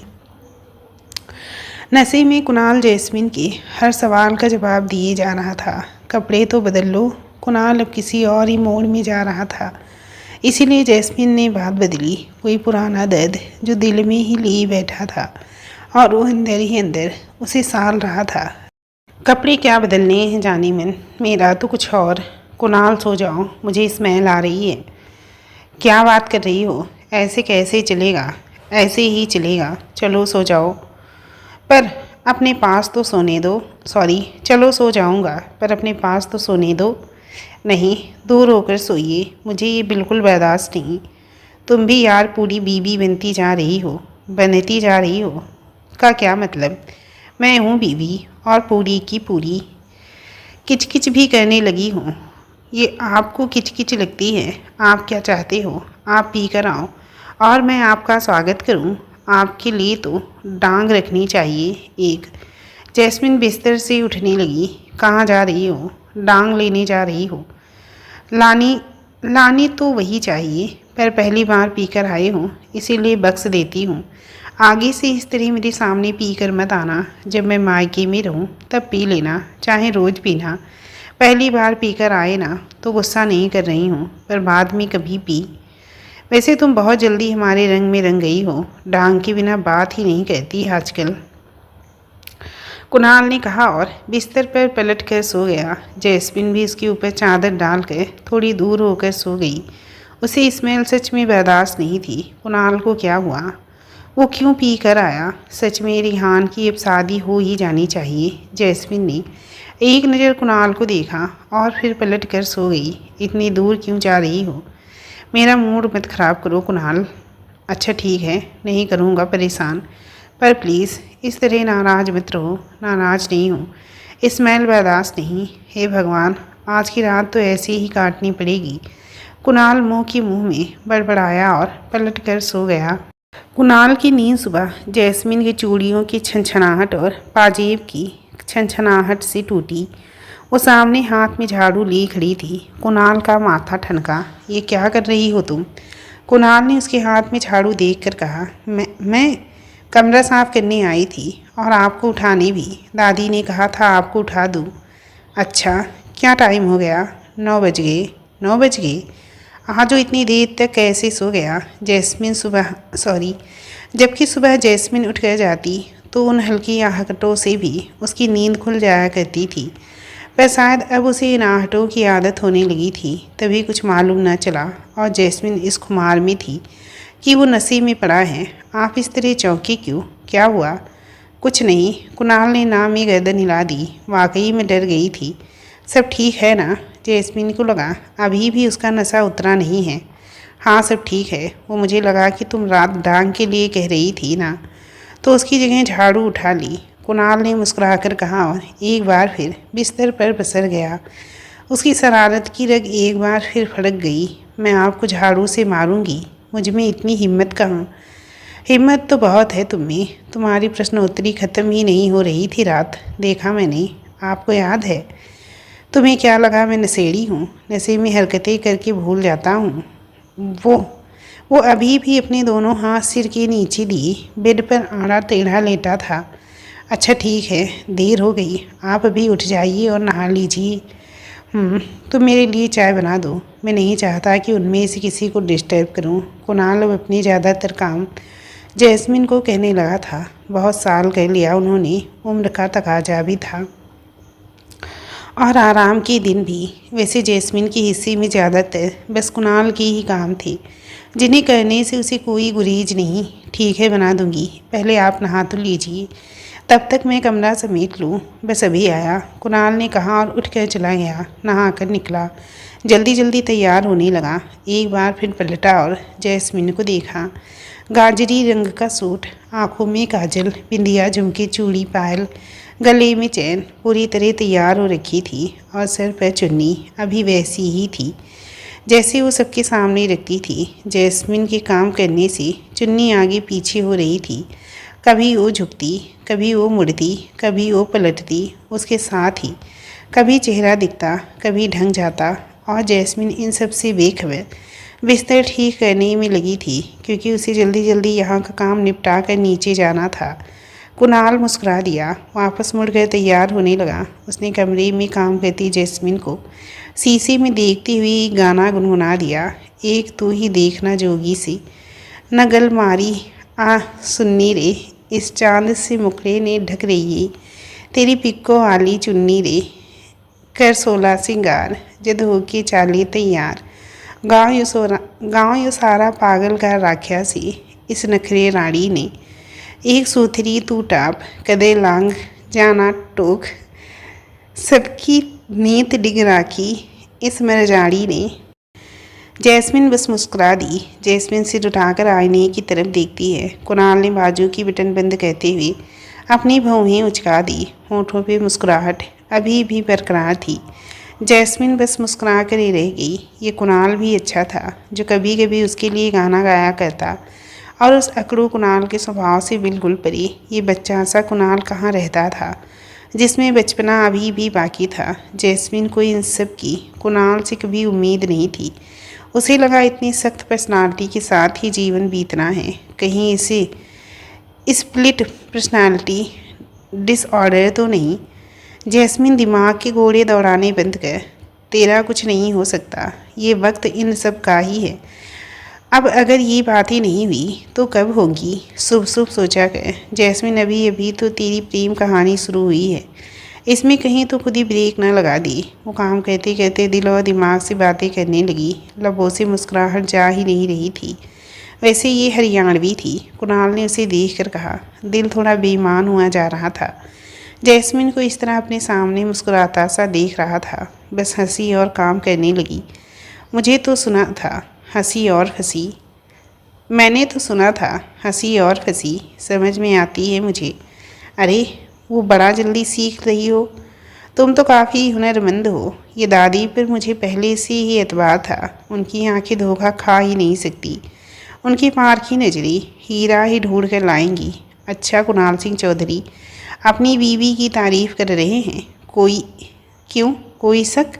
नशे में कुणाल जैस्मिन के हर सवाल का जवाब दिए जा रहा था। कपड़े तो बदल लो। कुणाल अब किसी और ही मोड़ में जा रहा था, इसीलिए जैस्मिन ने बात बदली। कोई पुराना दर्द जो दिल में ही लिए बैठा था और वो अंदर ही अंदर उसे साल रहा था। कपड़े क्या बदलने हैं जानी मन, मेरा तो कुछ और। कुणाल सो जाओ, मुझे स्मेल आ रही है। क्या बात कर रही हो? ऐसे कैसे चलेगा? ऐसे ही चलेगा। चलो सो जाओ, पर अपने पास तो सोने दो। सॉरी, चलो सो जाऊंगा, पर अपने पास तो सोने दो। नहीं, दूर होकर सोइए, मुझे ये बिल्कुल बर्दाश्त नहीं। तुम भी यार पूरी बीवी बनती जा रही हो। बनती जा रही हो का क्या मतलब? मैं हूँ बीवी, और पूरी की पूरी। किचकिच भी करने लगी हूँ। ये आपको किचकिच लगती है? आप क्या चाहते हो? आप पी कर आओ और मैं आपका स्वागत करूँ। आपके लिए तो डांग रखनी चाहिए एक। जैस्मिन बिस्तर से उठने लगी। कहाँ जा रही हो? डांग लेने जा रही हो? लानी लानी तो वही चाहिए, पर पहली बार पीकर आए हो, इसीलिए बख्श देती हूँ। आगे से इस तरह मेरे सामने पी कर मत आना। जब मैं मायके में रहूँ तब पी लेना, चाहे रोज़ पीना। पहली बार पीकर आए ना तो गुस्सा नहीं कर रही हूँ, पर बाद में कभी पी। वैसे तुम बहुत जल्दी हमारे रंग में रंग गई हो। डांग के बिना बात ही नहीं कहती आजकल, कुणाल ने कहा और बिस्तर पर पलट कर सो गया। जैस्मिन भी उसके ऊपर चादर डालकर थोड़ी दूर होकर सो गई। उसे स्मेल सच में बर्दाश्त नहीं थी। कुणाल को क्या हुआ? वो क्यों पी कर आया? सच में रिहान की अब शादी हो ही जानी चाहिए। जैस्मिन ने एक नज़र कुणाल को देखा और फिर पलट कर सो गई। इतनी दूर क्यों जा रही हो? मेरा मूड मत ख़राब करो कुणाल। अच्छा ठीक है, नहीं करूँगा परेशान, पर प्लीज़ इस तरह नाराज़ मत रहो। नाराज़ नहीं हूँ, स्मेल बर्दाश्त नहीं। हे भगवान, आज की रात तो ऐसे ही काटनी पड़ेगी। कुणाल मुंह की मुंह में बड़बड़ाया और पलट कर सो गया। कुणाल की नींद सुबह जैस्मिन की चूड़ियों की छनछनाहट और पाजेब की छनछनाहट से टूटी। वो सामने हाथ में झाड़ू ली खड़ी थी। कुणाल का माथा ठनका। ये क्या कर रही हो तुम? कुणाल ने उसके हाथ में झाड़ू देखकर कहा, मैं कमरा साफ करने आई थी और आपको उठाने भी। दादी ने कहा था आपको उठा दूँ। अच्छा, क्या टाइम हो गया? 9 बज गए। 9 बज गए? आज वो इतनी देर तक कैसे सो गया? जबकि सुबह जैस्मिन उठ कर जाती तो उन हल्की आहटों से भी उसकी नींद खुल जाया करती थी, पर शायद अब उसे इन आहटों की आदत होने लगी थी, तभी कुछ मालूम न चला। और जैस्मिन इस खुमार में थी कि वो नशे में पड़ा है। आप इस तरह चौंकी क्यों? क्या हुआ? कुछ नहीं, कुणाल ने नाम में गर्दन हिला दी। वाकई में डर गई थी। सब ठीक है ना? जैस्मिन को लगा अभी भी उसका नशा उतरा नहीं है। हाँ, सब ठीक है। वो मुझे लगा कि तुम रात डांग के लिए कह रही थी ना, तो उसकी जगह झाड़ू उठा ली, कुणाल ने मुस्कुराकर कहा और एक बार फिर बिस्तर पर बसर गया। उसकी शरारत की रग एक बार फिर फड़क गई। मैं आपको झाड़ू से मारूंगी? मुझ में इतनी हिम्मत कहाँ? हिम्मत तो बहुत है तुम में। तुम्हारी प्रश्नोत्तरी ख़त्म ही नहीं हो रही थी रात, देखा मैंने। आपको याद है? तुम्हें क्या लगा मैं नशेड़ी हूँ? नशे में हरकतें करके भूल जाता हूँ। वो अभी भी अपने दोनों हाथ सिर के नीचे लिए बेड पर आड़ा टेढ़ा लेटा था। अच्छा ठीक है, देर हो गई, आप अभी उठ जाइए और नहा लीजिए। तुम मेरे लिए चाय बना दो। मैं नहीं चाहता कि उनमें से किसी को डिस्टर्ब करूं। कुणाल अब अपने ज़्यादातर काम जैस्मिन को कहने लगा था। बहुत साल कर लिया उन्होंने, उम्र का तकाजा भी था और आराम के दिन भी। वैसे जैस्मिन के हिस्से में ज़्यादातर बस कुणाल के ही काम थे, जिन्हें करने से उसे कोई गुरेज नहीं। ठीक है, बना दूंगी, पहले आप नहा तो लीजिए, तब तक मैं कमरा समेट लूँ। बस अभी आया, कुणाल ने कहा और उठकर चला गया। नहा कर निकला, जल्दी जल्दी तैयार होने लगा। एक बार फिर पलटा और जैस्मिन को देखा। गाजरी रंग का सूट, आँखों में काजल, बिंदिया, झुमके, चूड़ी, पायल, गले में चैन, पूरी तरह तैयार हो रखी थी और सर पर चुन्नी अभी वैसी ही थी जैसे वो सबके सामने रखती थी। जैस्मिन के काम करने से चुन्नी आगे पीछे हो रही थी। कभी वो झुकती, कभी वो मुड़ती, कभी वो पलटती उसके साथ ही। कभी चेहरा दिखता, कभी ढंग जाता, और जैस्मिन इन सब से बेखबर बिस्तर ठीक करने में लगी थी, क्योंकि उसे जल्दी जल्दी यहाँ का काम निपटा कर नीचे जाना था। कुणाल मुस्कुरा दिया, वापस मुड़कर तैयार होने लगा। उसने कमरे में काम करती जैस्मिन को शीशे में देखती हुई गाना गुनगुना दिया, एक तू ही देखना जोगी सी, न गल मारी आ सुन्नी रे, इस चांद से मुखड़े ने ढक रही है, तेरी पिक्को आली चुन्नी रे, कर 16 सिंगार, जद होके चाली तैयार, गाँव यो सारा पागल कर राख्या सी, इस नखरे रानी ने, एक सूथरी तू टाप, कदे लांग जाना टोक, सबकी नींत डिग राखी, इस मरजाड़ी ने। जैस्मिन बस मुस्कुरा दी। जैस्मिन सिर उठाकर आईने की तरफ देखती है। कुणाल ने बाजू की बटन बंद कहते हुए अपनी भौहें उचका दी। होठों पे मुस्कुराहट अभी भी बरकरार थी। जैस्मिन बस मुस्कुरा कर ही रह गई। ये कुणाल भी अच्छा था, जो कभी कभी उसके लिए गाना गाया करता, और उस अकड़ू कुणाल के स्वभाव से बिल्कुल परी। ये बच्चा सा कुणाल कहाँ रहता था, जिसमें बचपना अभी भी बाकी था। जैस्मिन को इन सब की कुणाल से कभी उम्मीद नहीं थी। उसे लगा इतनी सख्त पर्सनालिटी के साथ ही जीवन बीतना है, कहीं इसे स्प्लिट पर्सनालिटी डिसऑर्डर तो नहीं। जैस्मिन दिमाग के घोड़े दौड़ाने बंद कर, तेरा कुछ नहीं हो सकता, ये वक्त इन सब का ही है। अब अगर ये बातें नहीं हुई तो कब होगी, शुभ शुभ सोचा कर। जैस्मिन अभी अभी तो तेरी प्रेम कहानी शुरू हुई है, इसमें कहीं तो खुद ही ब्रेक न लगा दी। वो काम कहते कहते दिल और दिमाग से बातें करने लगी। लबों से मुस्कुराहट जा ही नहीं रही थी। वैसे ये हरियाणवी थी। कुणाल ने उसे देख कर कहा। दिल थोड़ा बेईमान हुआ जा रहा था। जैस्मिन को इस तरह अपने सामने मुस्कुराता सा देख रहा था। बस हंसी और काम करने लगी। मुझे तो सुना था हंसी और फंसी, मैंने तो सुना था हंसी और फंसी, समझ में आती है मुझे। अरे वो बड़ा जल्दी सीख रही हो, तुम तो काफ़ी हुनरमंद हो। ये दादी पर मुझे पहले से ही एतबार था। उनकी आंखें धोखा खा ही नहीं सकती। उनकी पारखी नजरी हीरा ही ढूंढ कर लाएंगी। अच्छा कुणाल सिंह चौधरी अपनी बीवी की तारीफ कर रहे हैं, कोई क्यों, कोई शक?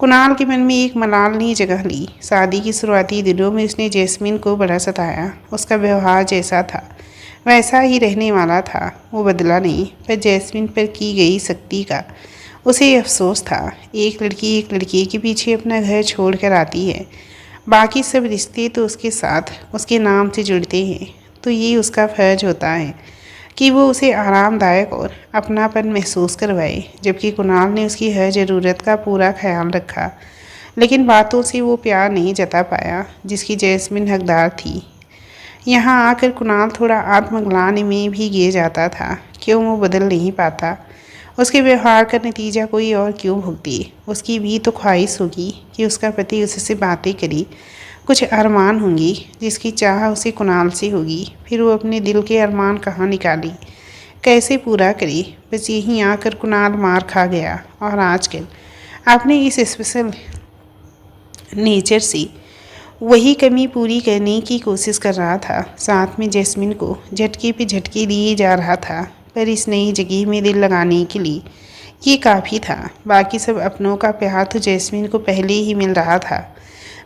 कुणाल के मन में एक मलाल ने जगह ली। शादी की शुरुआती दिनों में उसने जैस्मिन को बड़ा सताया। उसका व्यवहार जैसा था वैसा ही रहने वाला था, वो बदला नहीं। पर जैस्मिन पर की गई सख्ती का उसे अफसोस था। एक लड़की के पीछे अपना घर छोड़ कर आती है, बाकी सब रिश्ते तो उसके साथ उसके नाम से जुड़ते हैं, तो ये उसका फ़र्ज होता है कि वो उसे आरामदायक और अपनापन महसूस करवाए। जबकि कुणाल ने उसकी हर ज़रूरत का पूरा ख्याल रखा, लेकिन बातों से वो प्यार नहीं जता पाया जिसकी जैस्मिन हकदार थी। यहाँ आकर कुणाल थोड़ा आत्मग्लानि में भी गिर जाता था। क्यों वो बदल नहीं पाता? उसके व्यवहार का नतीजा कोई और क्यों भुगते? उसकी भी तो ख्वाहिश होगी कि उसका पति उससे बातें करे, कुछ अरमान होंगी जिसकी चाह उसे कुणाल से होगी। फिर वो अपने दिल के अरमान कहाँ निकाले, कैसे पूरा करे? बस यहीं आकर कुणाल मार खा गया। और आजकल अपने इस स्पेशल नेचर से वही कमी पूरी करने की कोशिश कर रहा था। साथ में जैस्मिन को झटके पे झटके दिए जा रहा था, पर इस नई जगह में दिल लगाने के लिए ये काफ़ी था। बाकी सब अपनों का प्यार तो जैस्मिन को पहले ही मिल रहा था।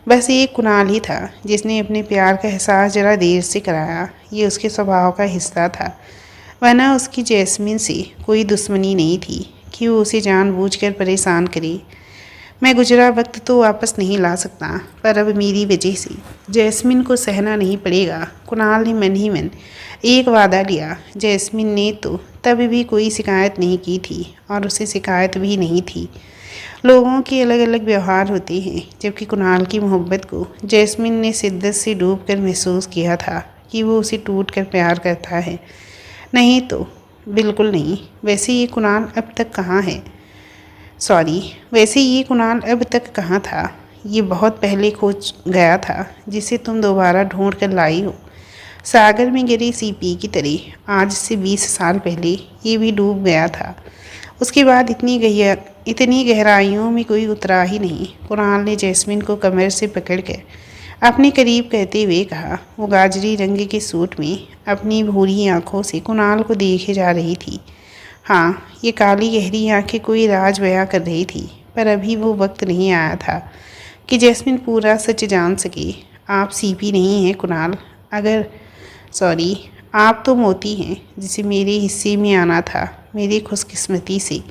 बस एक कुणाल ही था जिसने अपने प्यार का एहसास ज़रा देर से कराया। ये उसके स्वभाव का हिस्सा था, वरना उसकी जैस्मिन से कोई दुश्मनी नहीं थी कि वो उसे जानबूझकर परेशान करे। मैं गुजरा वक्त तो वापस नहीं ला सकता, पर अब मेरी वजह से जैस्मिन को सहना नहीं पड़ेगा। कुणाल ने मन ही मन एक वादा लिया। जैस्मिन ने तो तब भी कोई शिकायत नहीं की थी, और उसे शिकायत भी नहीं थी। लोगों के अलग अलग व्यवहार होते हैं, जबकि कुणाल की मोहब्बत को जैस्मिन ने शिद्दत से डूबकर महसूस किया था कि वो उसे टूट कर प्यार करता है। नहीं तो बिल्कुल नहीं। वैसे ये कुणाल अब तक कहाँ था? ये बहुत पहले खो गया था, जिसे तुम दोबारा ढूंढ कर लाई हो। सागर में गिरी सीपी की तरह आज से 20 साल पहले ये भी डूब गया था। उसके बाद इतनी गहराइयों में कोई उतरा ही नहीं। कुणाल ने जैस्मिन को कमर से पकड़कर अपने करीब कहते हुए कहा। वो गाजरी रंग के सूट में अपनी भूरी आंखों से कुणाल को देखे जा रही थी। हाँ, ये काली गहरी आंखें कोई राज बयां कर रही थी, पर अभी वो वक्त नहीं आया था कि जैस्मिन पूरा सच जान सके। आप सीपी नहीं हैं कुणाल, सॉरी, आप तो मोती हैं जिसे मेरे हिस्से में आना था, मेरी खुशकिस्मती से।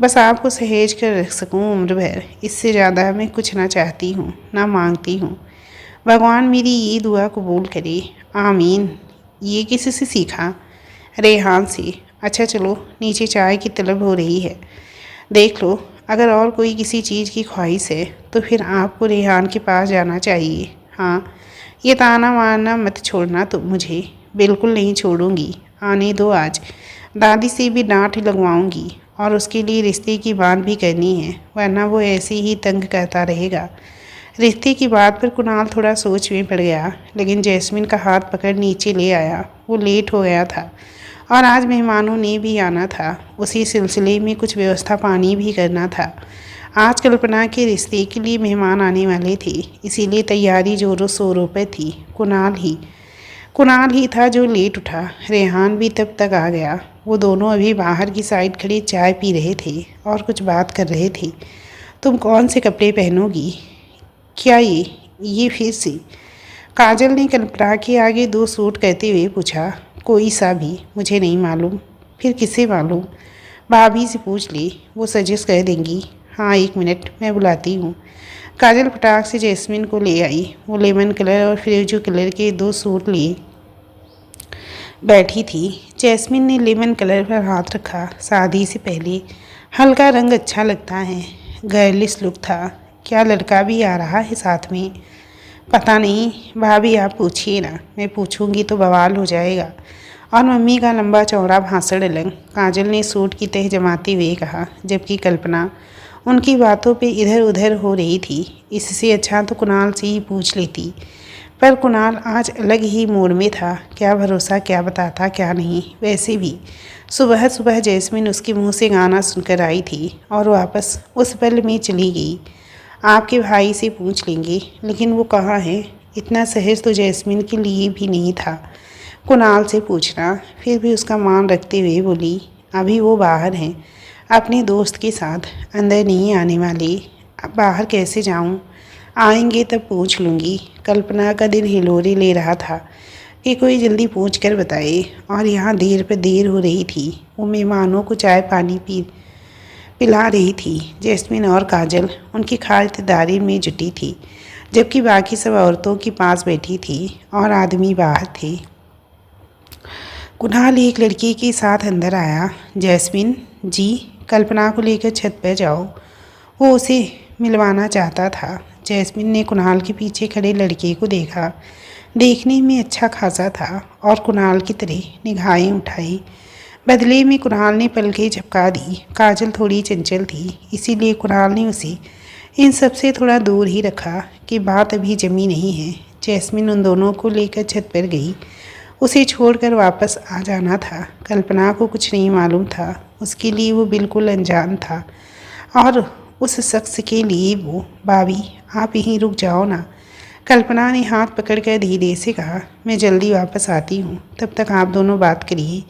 बस आपको सहेज कर रख सकूं उम्र भर, इससे ज़्यादा मैं कुछ ना चाहती हूँ, ना मांगती हूँ। भगवान मेरी ये दुआ कबूल करे, आमीन। ये किसी से सीखा? रेहान से। अच्छा चलो, नीचे चाय की तलब हो रही है, देख लो। अगर और कोई किसी चीज़ की ख्वाहिश है तो फिर आपको रेहान के पास जाना चाहिए। हाँ, ये ताना मारना मत छोड़ना तो मुझे। बिल्कुल नहीं छोड़ूंगी, आने दो आज। दादी से भी डांट लगवाऊंगी और उसके लिए रिश्ते की बात भी करनी है, वरना वो ऐसे ही तंग करता रहेगा। रिश्ते की बात पर कुणाल थोड़ा सोच में पड़ गया, लेकिन जैस्मिन का हाथ पकड़ नीचे ले आया। वो लेट हो गया था और आज मेहमानों ने भी आना था। उसी सिलसिले में कुछ व्यवस्था पानी भी करना था। आज कल्पना के रिश्ते के लिए मेहमान आने वाले थे, इसीलिए तैयारी जोरों शोरों पर थी। कुणाल ही था जो लेट उठा। रेहान भी तब तक आ गया। वो दोनों अभी बाहर की साइड खड़े चाय पी रहे थे और कुछ बात कर रहे थे। तुम कौन से कपड़े पहनोगी? क्या ये फिर से? काजल ने कल्पना के आगे दो सूट कहते हुए पूछा। कोई सा भी, मुझे नहीं मालूम। फिर किसे मालूम? भाभी से पूछ ली, वो सजेस्ट कर देंगी। हाँ, 1 मिनट, मैं बुलाती हूँ। काजल फटाक से जैस्मिन को ले आई। वो लेमन कलर और फिरोजी कलर के 2 सूट लिए बैठी थी। जैस्मिन ने लेमन कलर पर हाथ रखा। शादी से पहले हल्का रंग अच्छा लगता है, गर्लिश लुक था। क्या लड़का भी आ रहा है साथ में? पता नहीं भाभी, आप पूछिए ना, मैं पूछूंगी तो बवाल हो जाएगा। और मम्मी का लंबा चौड़ा भाषण अलग, काजल ने सूट की तह जमाते हुए कहा, जबकि कल्पना उनकी बातों पे इधर उधर हो रही थी। इससे अच्छा तो कुणाल से ही पूछ लेती, पर कुणाल आज अलग ही मूड में था। क्या भरोसा, क्या बताता क्या नहीं। वैसे भी सुबह सुबह जैस्मिन उसके मुंह से गाना सुनकर आई थी और वापस उस पल में चली गई। आपके भाई से पूछ लेंगे, लेकिन वो कहाँ है? इतना सहज तो जैस्मिन के लिए भी नहीं था कुणाल से पूछना। फिर भी उसका मान रखते हुए बोली, अभी वो बाहर हैं अपने दोस्त के साथ, अंदर नहीं आने वाले। अब बाहर कैसे जाऊं? आएंगे तब पूछ लूँगी। कल्पना का दिल हिलोरे ले रहा था कि कोई जल्दी पूछ कर बताए, और यहाँ देर पर देर हो रही थी। वो मेहमानों को चाय पानी पिला रही थी। जैस्मिन और काजल उनकी खातिरदारी में जुटी थी, जबकि बाकी सब औरतों के पास बैठी थी और आदमी बाहर थे। कुणाल एक लड़की के साथ अंदर आया। जैस्मिन जी, कल्पना को लेकर छत पर जाओ, वो उसे मिलवाना चाहता था। जैस्मिन ने कुणाल के पीछे खड़े लड़के को देखा। देखने में अच्छा खासा था और कुणाल की तरह निगाहें उठाई। बदले में कुणाल ने पलकें झपका दी। काजल थोड़ी चंचल थी, इसीलिए कुणाल ने उसे इन सब से थोड़ा दूर ही रखा कि बात अभी जमी नहीं है। जैस्मिन उन दोनों को लेकर छत पर गई। उसे छोड़कर वापस आ जाना था। कल्पना को कुछ नहीं मालूम था, उसके लिए वो बिल्कुल अनजान था, और उस शख्स के लिए वो। भाभी, आप यहीं रुक जाओ ना, कल्पना ने हाथ पकड़कर धीरे से कहा। मैं जल्दी वापस आती हूँ, तब तक आप दोनों बात करिए।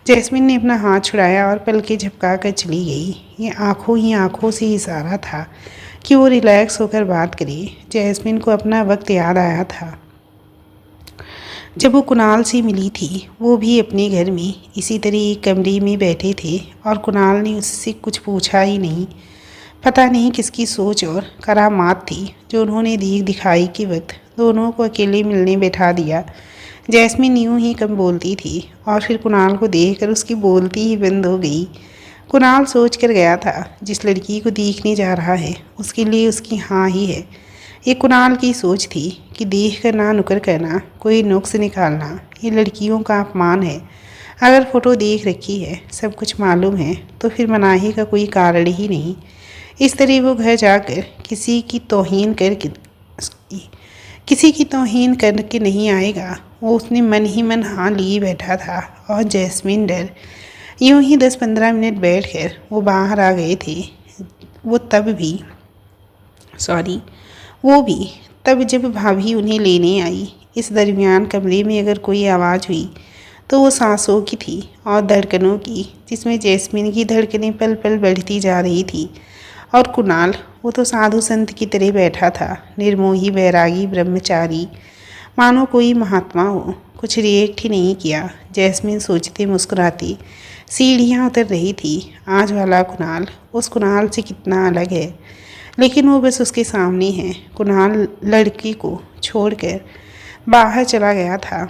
जैस्मिन ने अपना हाथ छुड़ाया और पलकें झपका कर चली गई। ये आंखों ही आंखों से इशारा था कि वो रिलैक्स होकर बात करे। जैस्मिन को अपना वक्त याद आया था जब वो कुणाल से मिली थी। वो भी अपने घर में इसी तरह एक कमरे में बैठे थे और कुणाल ने उससे कुछ पूछा ही नहीं। पता नहीं किसकी सोच और करामात थी जो उन्होंने दिखाई के वक्त दोनों को अकेले मिलने बैठा दिया। जैस्मिन यूं ही कम बोलती थी और फिर कुणाल को देखकर उसकी बोलती ही बंद हो गई। कुणाल सोच कर गया था, जिस लड़की को देखने जा रहा है उसके लिए उसकी हाँ ही है। ये कुणाल की सोच थी कि देख कर ना नुकर करना, कोई नुक्स निकालना, ये लड़कियों का अपमान है। अगर फ़ोटो देख रखी है, सब कुछ मालूम है, तो फिर मनाही का कोई कारण ही नहीं। इस तरह वो घर जाकर किसी की तौहीन करके नहीं आएगा। वो उसने मन ही मन हाँ लिए बैठा था और जैस्मिन डर। यूं ही 10-15 मिनट बैठकर वो बाहर आ गए थे। वो तब भी सॉरी वो भी तब जब भाभी उन्हें लेने आई। इस दरमियान कमरे में अगर कोई आवाज़ हुई तो वो सांसों की थी और धड़कनों की, जिसमें जैस्मिन की धड़कनें पल पल बढ़ती जा रही थी। और कुणाल, वो तो साधु संत की तरह बैठा था, निर्मोही बैरागी ब्रह्मचारी, मानो कोई महात्मा हो। कुछ रिएक्ट ही नहीं किया। जैस्मिन सोचते मुस्कुराती सीढ़ियाँ उतर रही थी। आज वाला कुणाल उस कुणाल से कितना अलग है, लेकिन वो बस उसके सामने है। कुणाल लड़की को छोड़कर बाहर चला गया था।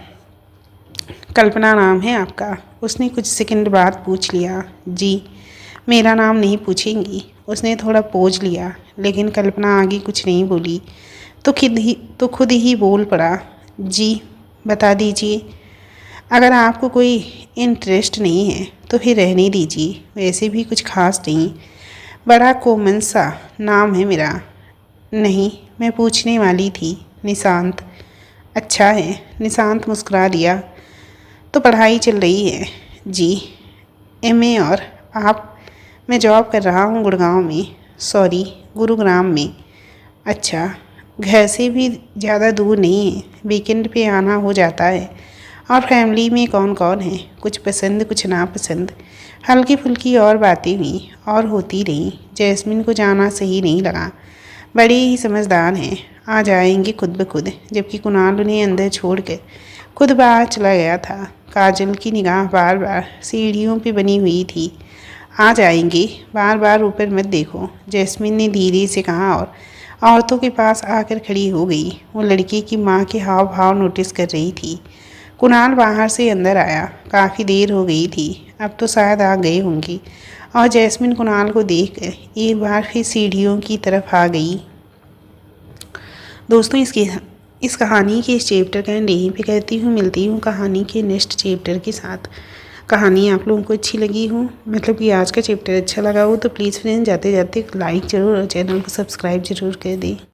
कल्पना नाम है आपका? उसने कुछ सेकंड बाद पूछ लिया। जी। मेरा नाम नहीं पूछेंगी? उसने थोड़ा पोज लिया, लेकिन कल्पना आगे कुछ नहीं बोली तो खुद ही बोल पड़ा। जी बता दीजिए। अगर आपको कोई इंटरेस्ट नहीं है तो फिर रहने दीजिए, वैसे भी कुछ खास नहीं, बड़ा कॉमन सा नाम है मेरा। नहीं, मैं पूछने वाली थी। निशांत। अच्छा है। निशांत मुस्कुरा दिया। तो पढ़ाई चल रही है? जी। एमए। और आप? मैं जॉब कर रहा हूँ गुड़गांव में, सॉरी गुरुग्राम में। अच्छा, घर से भी ज़्यादा दूर नहीं है, वीकेंड पे आना हो जाता है। और फैमिली में कौन कौन है? कुछ पसंद कुछ नापसंद, हल्की फुल्की और बातें हुई और होती रहीं। जैस्मिन को जाना सही नहीं लगा। बड़े ही समझदार हैं, आ जाएंगे खुद ब खुद। जबकि कुणाल उन्हें अंदर छोड़कर खुद बाहर चला गया था। काजल की निगाह बार बार सीढ़ियों पे बनी हुई थी। आ जाएंगे, बार बार ऊपर मत देखो, जैस्मिन ने धीरे से कहा और औरतों के पास आकर खड़ी हो गई। वो लड़की की माँ के हाव भाव नोटिस कर रही थी। कुणाल बाहर से अंदर आया। काफ़ी देर हो गई थी, अब तो शायद आ गए होंगे। और जैस्मिन कुणाल को देखकर एक बार फिर सीढ़ियों की तरफ आ गई। दोस्तों, इस कहानी के इस चैप्टर का एंड यहीं पे करती हूँ। मिलती हूँ कहानी के नेक्स्ट चैप्टर के साथ। कहानी आप लोगों को अच्छी लगी हो, मतलब कि आज का चैप्टर अच्छा लगा हो, तो प्लीज़ फ्रेंड जाते जाते लाइक ज़रूर और चैनल को सब्सक्राइब ज़रूर कर दें।